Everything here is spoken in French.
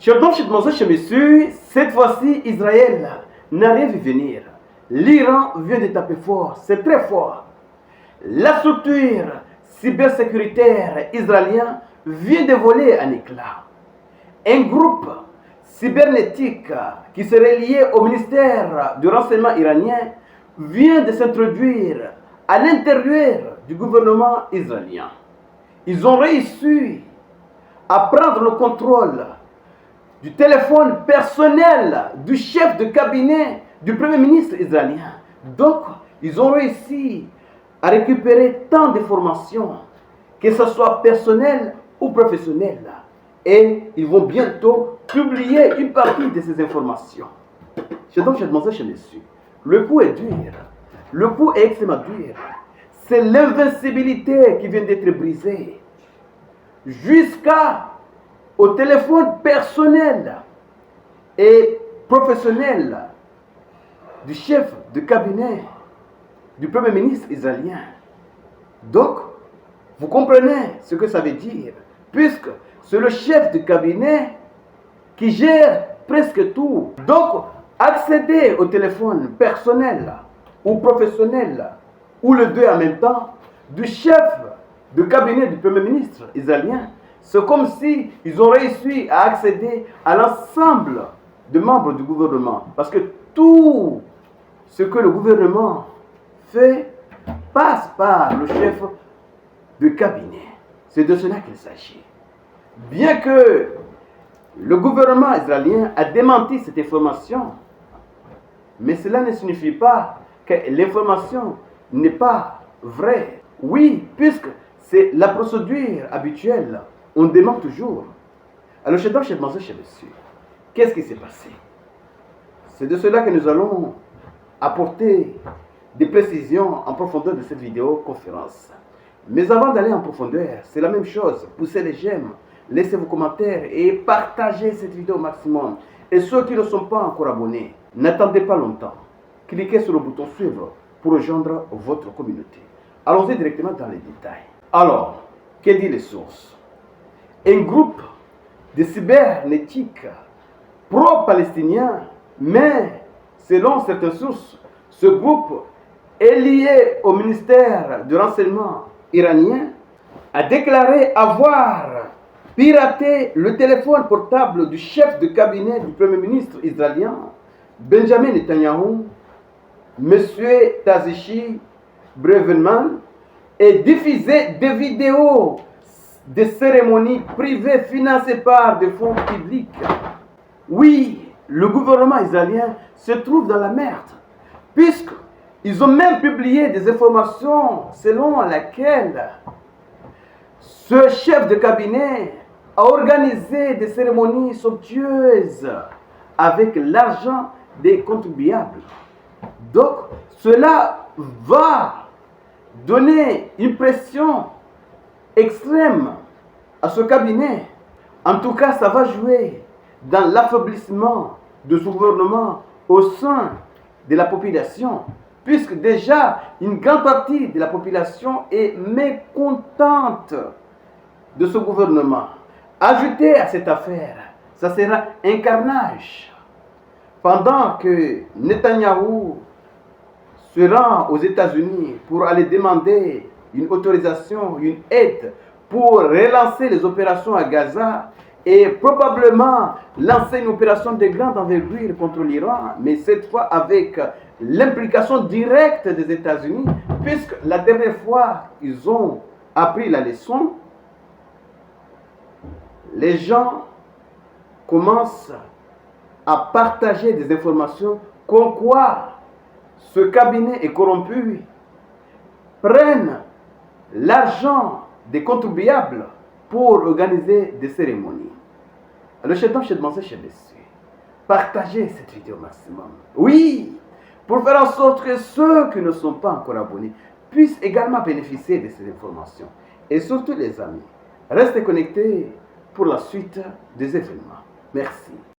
Chers messieurs, cette fois-ci, Israël n'a rien vu venir. L'Iran vient de taper fort, c'est très fort. La structure cybersécuritaire israélien vient de voler un éclat. Un groupe cybernétique qui serait lié au ministère du renseignement iranien vient de s'introduire à l'intérieur du gouvernement israélien. Ils ont réussi à prendre le contrôle du téléphone personnel du chef de cabinet du premier ministre israélien. Donc, ils ont réussi à récupérer tant d'informations, que ce soit personnel ou professionnel. Et ils vont bientôt publier une partie de ces informations. Le coup est dur. Le coup est extrêmement dur. C'est l'invincibilité qui vient d'être brisée. Jusqu'au téléphone personnel et professionnel du chef de cabinet du premier ministre israélien. Donc, vous comprenez ce que ça veut dire, puisque c'est le chef de cabinet qui gère presque tout. Donc, accéder au téléphone personnel ou professionnel, ou les deux en même temps, du chef de cabinet du premier ministre israélien, c'est comme si ils ont réussi à accéder à l'ensemble des membres du gouvernement. Parce que tout ce que le gouvernement fait passe par le chef de cabinet. C'est de cela qu'il s'agit. Bien que le gouvernement israélien a démenti cette information, mais cela ne signifie pas que l'information n'est pas vraie. Oui, puisque c'est la procédure habituelle, on demande toujours. Alors, qu'est-ce qui s'est passé? C'est de cela que nous allons apporter des précisions en profondeur de cette vidéoconférence. Mais avant d'aller en profondeur, c'est la même chose. Poussez les j'aime, laissez vos commentaires et partagez cette vidéo au maximum. Et ceux qui ne sont pas encore abonnés, n'attendez pas longtemps. Cliquez sur le bouton suivre pour rejoindre votre communauté. Allons-y directement dans les détails. Alors, que dit les sources? Un groupe de cybernétiques pro-palestiniens, mais selon certaines sources, ce groupe est lié au ministère du renseignement iranien, a déclaré avoir piraté le téléphone portable du chef de cabinet du premier ministre israélien, Benjamin Netanyahu, M. Tazichi Brevenman, et diffusé des vidéos de cérémonies privées financées par des fonds publics. Oui, le gouvernement israélien se trouve dans la merde, puisqu'ils ont même publié des informations selon lesquelles ce chef de cabinet a organisé des cérémonies somptueuses avec l'argent des contribuables. Donc, cela va donner une pression extrême à ce cabinet. En tout cas, ça va jouer dans l'affaiblissement de ce gouvernement au sein de la population, puisque déjà une grande partie de la population est mécontente de ce gouvernement. Ajouté à cette affaire, ça sera un carnage. Pendant que Netanyahou se rend aux États-Unis pour aller demander une autorisation, une aide pour relancer les opérations à Gaza et probablement lancer une opération de grande envergure contre l'Iran, mais cette fois avec l'implication directe des États-Unis, puisque la dernière fois ils ont appris la leçon, les gens commencent à partager des informations comme quoi ce cabinet est corrompu, prennent l'argent des contribuables pour organiser des cérémonies. Alors, partagez cette vidéo au maximum. Oui, pour faire en sorte que ceux qui ne sont pas encore abonnés puissent également bénéficier de ces informations. Et surtout les amis, restez connectés pour la suite des événements. Merci.